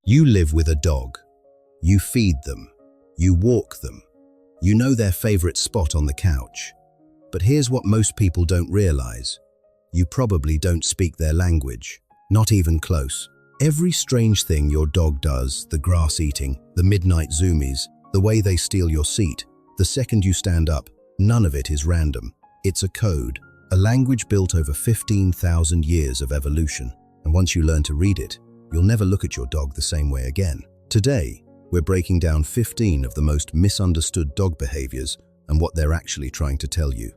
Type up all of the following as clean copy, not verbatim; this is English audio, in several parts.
You live with a dog. You feed them. You walk them. You know their favorite spot on the couch. But here's what most people don't realize. You probably don't speak their language, not even close. Every strange thing your dog does, the grass eating, the midnight zoomies, the way they steal your seat, the second you stand up, none of it is random. It's a code, a language built over 15,000 years of evolution. And once you learn to read it, you'll never look at your dog the same way again. Today, we're breaking down 15 of the most misunderstood dog behaviors and what they're actually trying to tell you.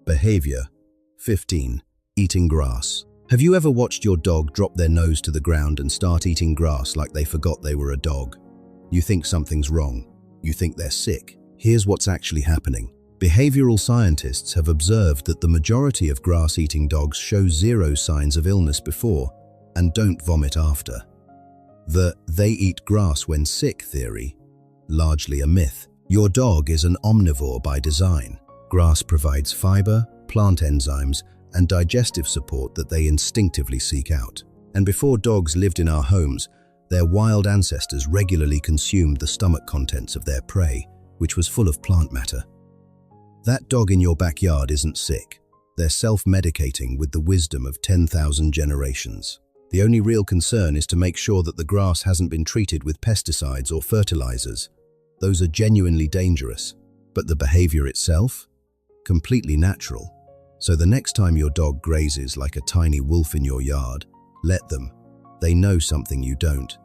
Behavior 15. Eating grass. Have you ever watched your dog drop their nose to the ground and start eating grass like they forgot they were a dog? You think something's wrong. You think they're sick. Here's what's actually happening. Behavioral scientists have observed that the majority of grass-eating dogs show zero signs of illness before and don't vomit after. The "they eat grass when sick" theory, largely a myth. Your dog is an omnivore by design. Grass provides fiber, plant enzymes, and digestive support that they instinctively seek out. And before dogs lived in our homes, their wild ancestors regularly consumed the stomach contents of their prey, which was full of plant matter. That dog in your backyard isn't sick. They're self-medicating with the wisdom of 10,000 generations. The only real concern is to make sure that the grass hasn't been treated with pesticides or fertilizers. Those are genuinely dangerous. But the behavior itself? Completely natural. So the next time your dog grazes like a tiny wolf in your yard, let them. They know something you don't.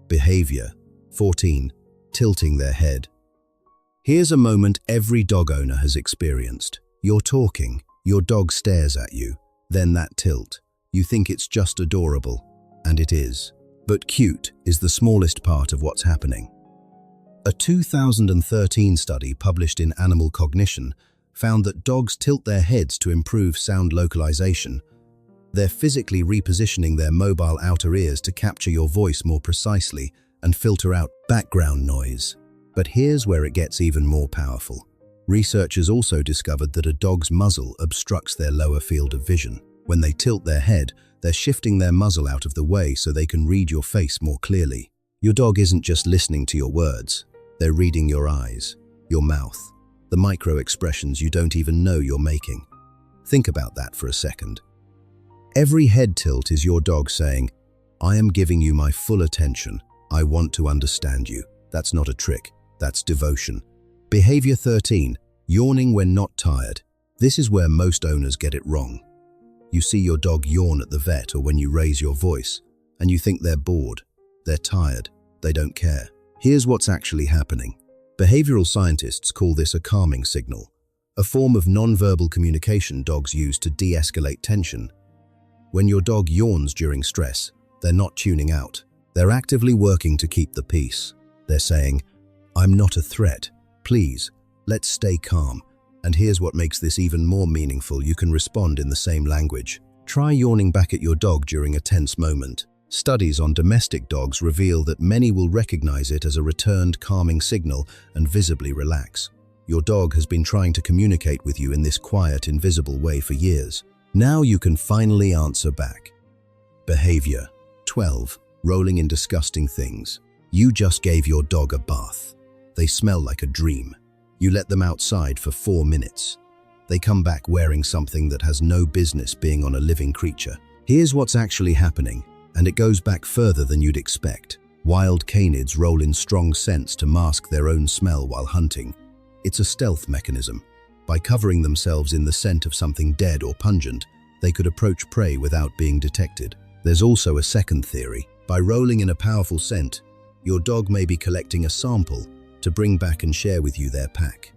Behavior 14. Tilting their head. Here's a moment every dog owner has experienced. You're talking, your dog stares at you, then that tilt. You think it's just adorable, and it is. But cute is the smallest part of what's happening. A 2013 study published in Animal Cognition found that dogs tilt their heads to improve sound localization. They're physically repositioning their mobile outer ears to capture your voice more precisely and filter out background noise. But here's where it gets even more powerful. Researchers also discovered that a dog's muzzle obstructs their lower field of vision. When they tilt their head, they're shifting their muzzle out of the way so they can read your face more clearly. Your dog isn't just listening to your words. They're reading your eyes, your mouth, the micro-expressions you don't even know you're making. Think about that for a second. Every head tilt is your dog saying, "I am giving you my full attention. I want to understand you." That's not a trick. That's devotion. Behavior 13. Yawning when not tired. This is where most owners get it wrong. You see your dog yawn at the vet or when you raise your voice, and you think they're bored, they're tired, they don't care. Here's what's actually happening. Behavioral scientists call this a calming signal, a form of non-verbal communication dogs use to de-escalate tension. When your dog yawns during stress, they're not tuning out. They're actively working to keep the peace. They're saying, "I'm not a threat. Please, let's stay calm." And here's what makes this even more meaningful. You can respond in the same language. Try yawning back at your dog during a tense moment. Studies on domestic dogs reveal that many will recognize it as a returned calming signal and visibly relax. Your dog has been trying to communicate with you in this quiet, invisible way for years. Now you can finally answer back. Behavior 12. Rolling in disgusting things. You just gave your dog a bath. They smell like a dream. You let them outside for 4 minutes. They come back wearing something that has no business being on a living creature. Here's what's actually happening, and it goes back further than you'd expect. Wild canids roll in strong scents to mask their own smell while hunting. It's a stealth mechanism. By covering themselves in the scent of something dead or pungent, they could approach prey without being detected. There's also a second theory. By rolling in a powerful scent, your dog may be collecting a sample to bring back and share with you their pack.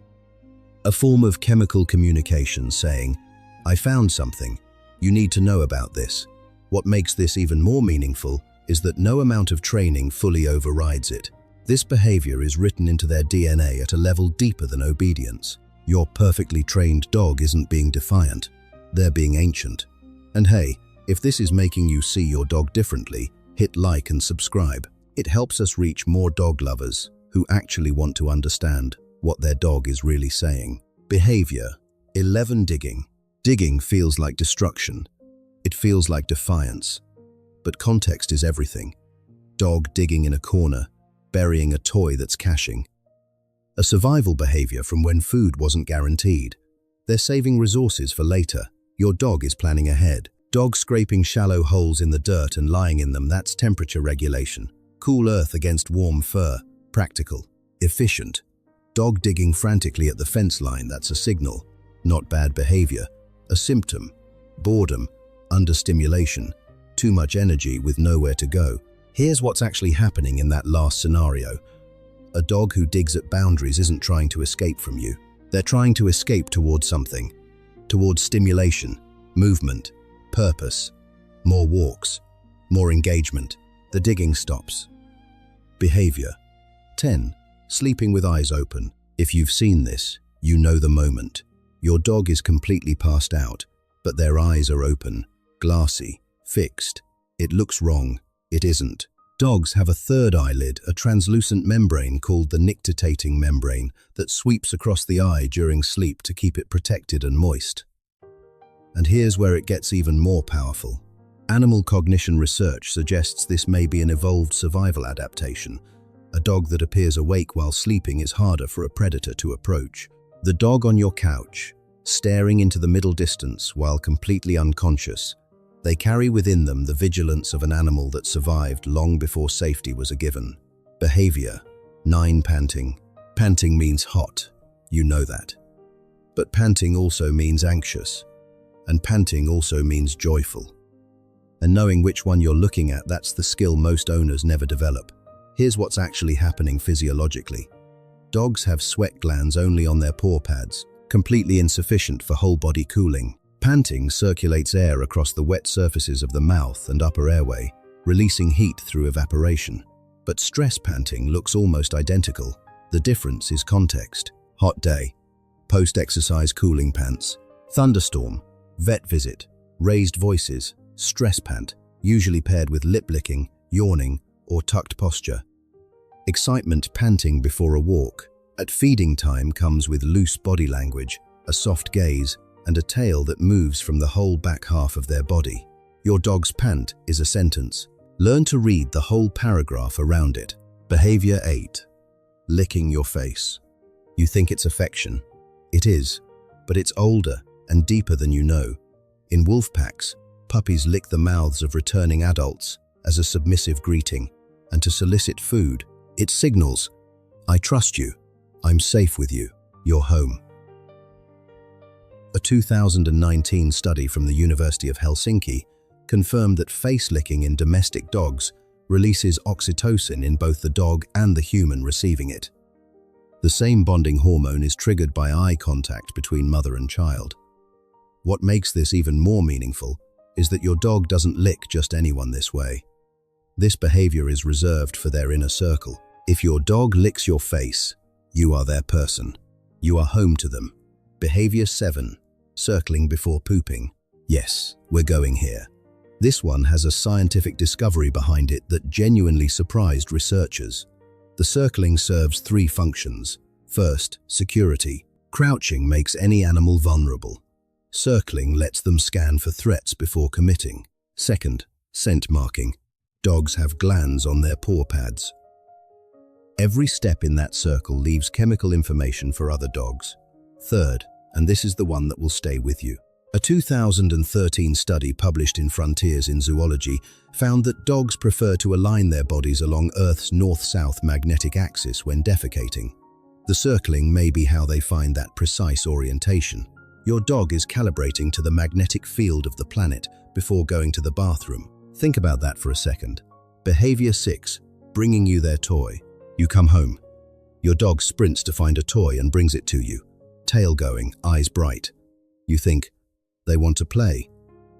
A form of chemical communication saying, "I found something. You need to know about this." What makes this even more meaningful is that no amount of training fully overrides it. This behavior is written into their DNA at a level deeper than obedience. Your perfectly trained dog isn't being defiant. They're being ancient. And hey, if this is making you see your dog differently, hit like and subscribe. It helps us reach more dog lovers who actually want to understand what their dog is really saying. Behavior 11. Digging. Digging feels like destruction. It feels like defiance. But context is everything. Dog digging in a corner, burying a toy that's caching. A survival behavior from when food wasn't guaranteed. They're saving resources for later. Your dog is planning ahead. Dog scraping shallow holes in the dirt and lying in them, that's temperature regulation. Cool earth against warm fur. Practical. Efficient. Dog digging frantically at the fence line, that's a signal. Not bad behavior. A symptom. Boredom. Understimulation. Too much energy with nowhere to go. Here's what's actually happening in that last scenario. A dog who digs at boundaries isn't trying to escape from you. They're trying to escape towards something. Towards stimulation, movement, purpose, more walks, more engagement. The digging stops. Behavior. 10. Sleeping with eyes open. If you've seen this, you know the moment. Your dog is completely passed out, but their eyes are open, glassy, fixed. It looks wrong. It isn't. Dogs have a third eyelid, a translucent membrane called the nictitating membrane that sweeps across the eye during sleep to keep it protected and moist. And here's where it gets even more powerful. Animal cognition research suggests this may be an evolved survival adaptation. A dog that appears awake while sleeping is harder for a predator to approach. The dog on your couch, staring into the middle distance while completely unconscious. They carry within them the vigilance of an animal that survived long before safety was a given. Behavior. 9. Panting. Panting means hot. You know that. But panting also means anxious. And panting also means joyful. And knowing which one you're looking at, that's the skill most owners never develop. Here's what's actually happening physiologically. Dogs have sweat glands only on their paw pads, completely insufficient for whole body cooling. Panting circulates air across the wet surfaces of the mouth and upper airway, releasing heat through evaporation. But stress panting looks almost identical. The difference is context. Hot day. Post-exercise cooling pants. Thunderstorm. Vet visit. Raised voices. Stress pant, usually paired with lip licking, yawning, or tucked posture. Excitement panting before a walk. At feeding time comes with loose body language, a soft gaze, and a tail that moves from the whole back half of their body. Your dog's pant is a sentence. Learn to read the whole paragraph around it. Behavior 8. Licking your face. You think it's affection. It is, but it's older and deeper than you know. In wolf packs, puppies lick the mouths of returning adults as a submissive greeting, and to solicit food, it signals, I trust you, I'm safe with you, you're home. A 2019 study from the University of Helsinki confirmed that face licking in domestic dogs releases oxytocin in both the dog and the human receiving it. The same bonding hormone is triggered by eye contact between mother and child. What makes this even more meaningful is that your dog doesn't lick just anyone this way. This behavior is reserved for their inner circle. If your dog licks your face, you are their person. You are home to them. Behavior 7. Circling before pooping. Yes, we're going here. This one has a scientific discovery behind it that genuinely surprised researchers. The circling serves 3 functions. First, security. Crouching makes any animal vulnerable. Circling lets them scan for threats before committing. Second, scent marking. Dogs have glands on their paw pads. Every step in that circle leaves chemical information for other dogs. Third, and this is the one that will stay with you. A 2013 study published in Frontiers in Zoology found that dogs prefer to align their bodies along Earth's north-south magnetic axis when defecating. The circling may be how they find that precise orientation. Your dog is calibrating to the magnetic field of the planet before going to the bathroom. Think about that for a second. Behavior 6. Bringing you their toy. You come home. Your dog sprints to find a toy and brings it to you. Tail going, eyes bright. You think, they want to play.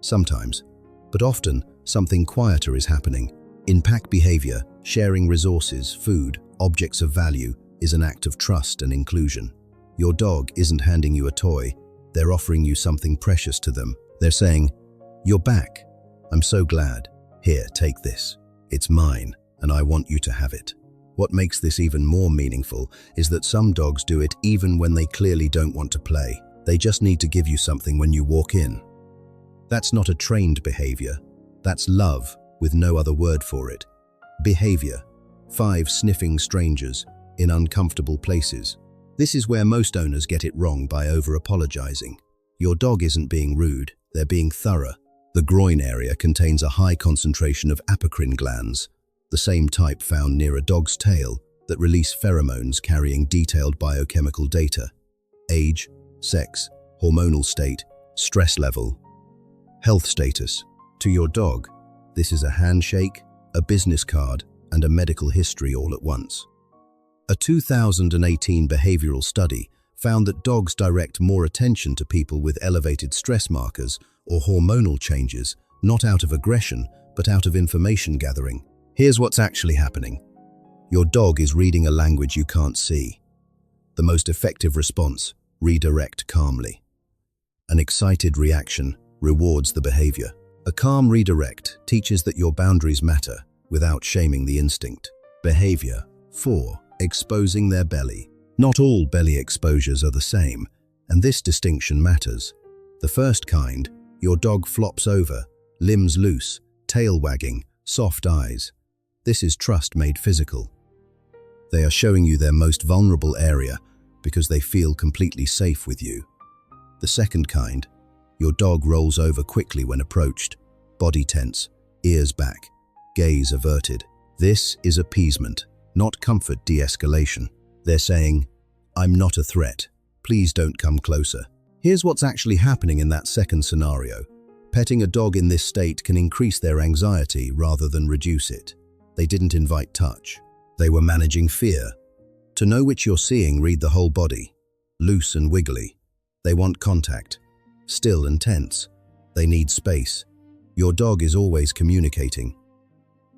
Sometimes, but often, something quieter is happening. In pack behavior, sharing resources, food, objects of value is an act of trust and inclusion. Your dog isn't handing you a toy. They're offering you something precious to them. They're saying, you're back. I'm so glad. Here, take this. It's mine, and I want you to have it. What makes this even more meaningful is that some dogs do it even when they clearly don't want to play. They just need to give you something when you walk in. That's not a trained behavior. That's love, with no other word for it. Behavior. 5. Sniffing strangers in uncomfortable places. This is where most owners get it wrong by over-apologizing. Your dog isn't being rude, they're being thorough. The groin area contains a high concentration of apocrine glands, the same type found near a dog's tail, that release pheromones carrying detailed biochemical data. Age, sex, hormonal state, stress level. Health status. To your dog, this is a handshake, a business card, and a medical history all at once. A 2018 behavioral study found that dogs direct more attention to people with elevated stress markers or hormonal changes, not out of aggression, but out of information gathering. Here's what's actually happening. Your dog is reading a language you can't see. The most effective response: redirect calmly. An excited reaction rewards the behavior. A calm redirect teaches that your boundaries matter without shaming the instinct. Behavior. 4. Exposing their belly. Not all belly exposures are the same, and this distinction matters. The first kind, your dog flops over, limbs loose, tail wagging, soft eyes. This is trust made physical. They are showing you their most vulnerable area because they feel completely safe with you. The second kind, your dog rolls over quickly when approached, body tense, ears back, gaze averted. This is appeasement, not comfort de-escalation. They're saying, "I'm not a threat. Please don't come closer." Here's what's actually happening in that second scenario. Petting a dog in this state can increase their anxiety rather than reduce it. They didn't invite touch. They were managing fear. To know which you're seeing, read the whole body. Loose and wiggly. They want contact. Still and tense. They need space. Your dog is always communicating.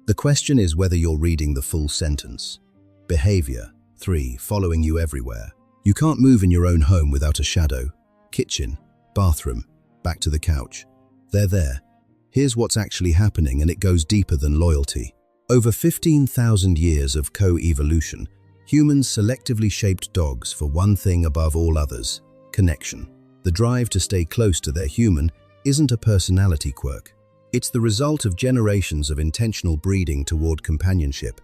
The question is whether you're reading the full sentence. Behavior. 3. Following you everywhere. You can't move in your own home without a shadow. Kitchen, bathroom, back to the couch. They're there. Here's what's actually happening, and it goes deeper than loyalty. Over 15,000 years of co-evolution, humans selectively shaped dogs for one thing above all others: connection. The drive to stay close to their human isn't a personality quirk. It's the result of generations of intentional breeding toward companionship.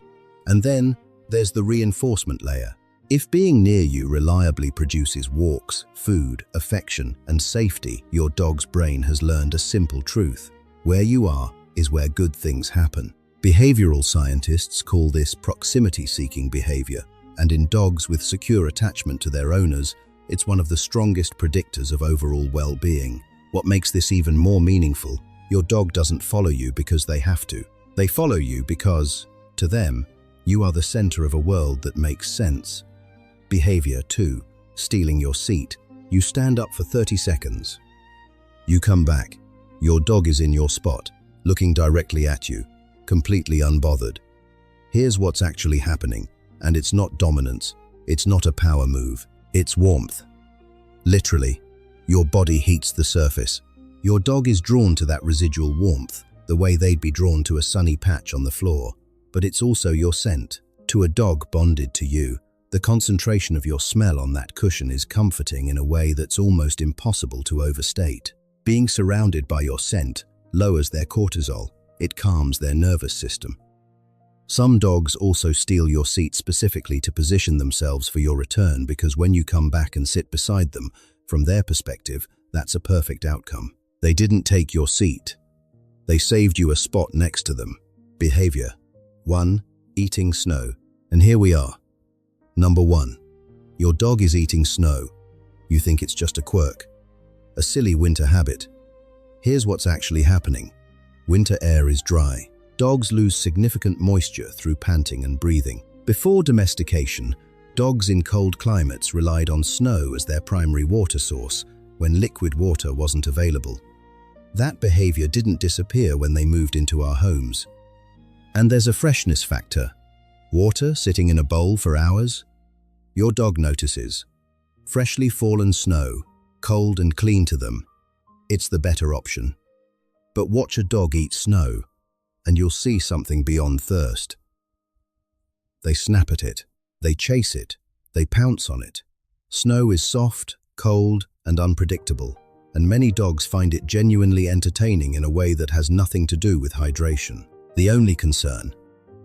And then there's the reinforcement layer. If being near you reliably produces walks, food, affection, and safety, your dog's brain has learned a simple truth. Where you are is where good things happen. Behavioral scientists call this proximity-seeking behavior, and in dogs with secure attachment to their owners, it's one of the strongest predictors of overall well-being. What makes this even more meaningful: your dog doesn't follow you because they have to. They follow you because, to them, you are the center of a world that makes sense. Behavior 2. Stealing your seat. You stand up for 30 seconds. You come back. Your dog is in your spot, looking directly at you, completely unbothered. Here's what's actually happening, and it's not dominance, it's not a power move, it's warmth. Literally, your body heats the surface. Your dog is drawn to that residual warmth, the way they'd be drawn to a sunny patch on the floor. But it's also your scent. To a dog bonded to you, the concentration of your smell on that cushion is comforting in a way that's almost impossible to overstate. Being surrounded by your scent lowers their cortisol. It calms their nervous system. Some dogs also steal your seat specifically to position themselves for your return, because when you come back and sit beside them, from their perspective, that's a perfect outcome. They didn't take your seat. They saved you a spot next to them. Behavior. 1. Eating snow. And here we are. Number 1. Your dog is eating snow. You think it's just a quirk, a silly winter habit. Here's what's actually happening. Winter air is dry. Dogs lose significant moisture through panting and breathing. Before domestication, dogs in cold climates relied on snow as their primary water source when liquid water wasn't available. That behavior didn't disappear when they moved into our homes. And there's a freshness factor. Water sitting in a bowl for hours? Your dog notices. Freshly fallen snow, cold and clean to them. It's the better option. But watch a dog eat snow, and you'll see something beyond thirst. They snap at it. They chase it. They pounce on it. Snow is soft, cold, and unpredictable, and many dogs find it genuinely entertaining in a way that has nothing to do with hydration. The only concern: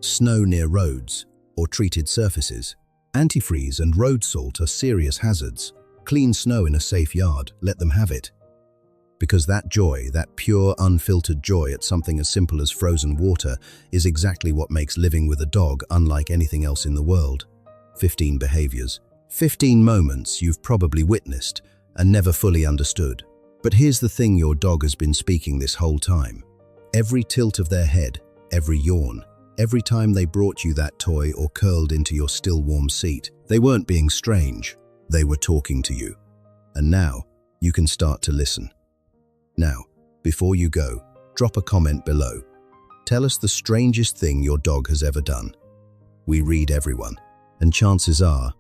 Snow near roads or treated surfaces. Antifreeze and road salt are serious hazards. Clean snow in a safe yard, let them have it. Because that joy, that pure, unfiltered joy at something as simple as frozen water, is exactly what makes living with a dog unlike anything else in the world. 15 behaviors. 15 moments you've probably witnessed and never fully understood. But here's the thing your dog has been speaking this whole time. Every tilt of their head, every yawn, every time they brought you that toy or curled into your still warm seat, they weren't being strange. They were talking to you. And now, you can start to listen. Now, before you go, drop a comment below. Tell us the strangest thing your dog has ever done. We read everyone, and chances are,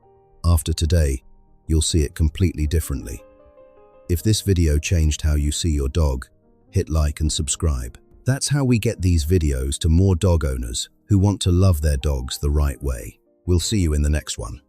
after today, you'll see it completely differently. If this video changed how you see your dog, hit like and subscribe. That's how we get these videos to more dog owners who want to love their dogs the right way. We'll see you in the next one.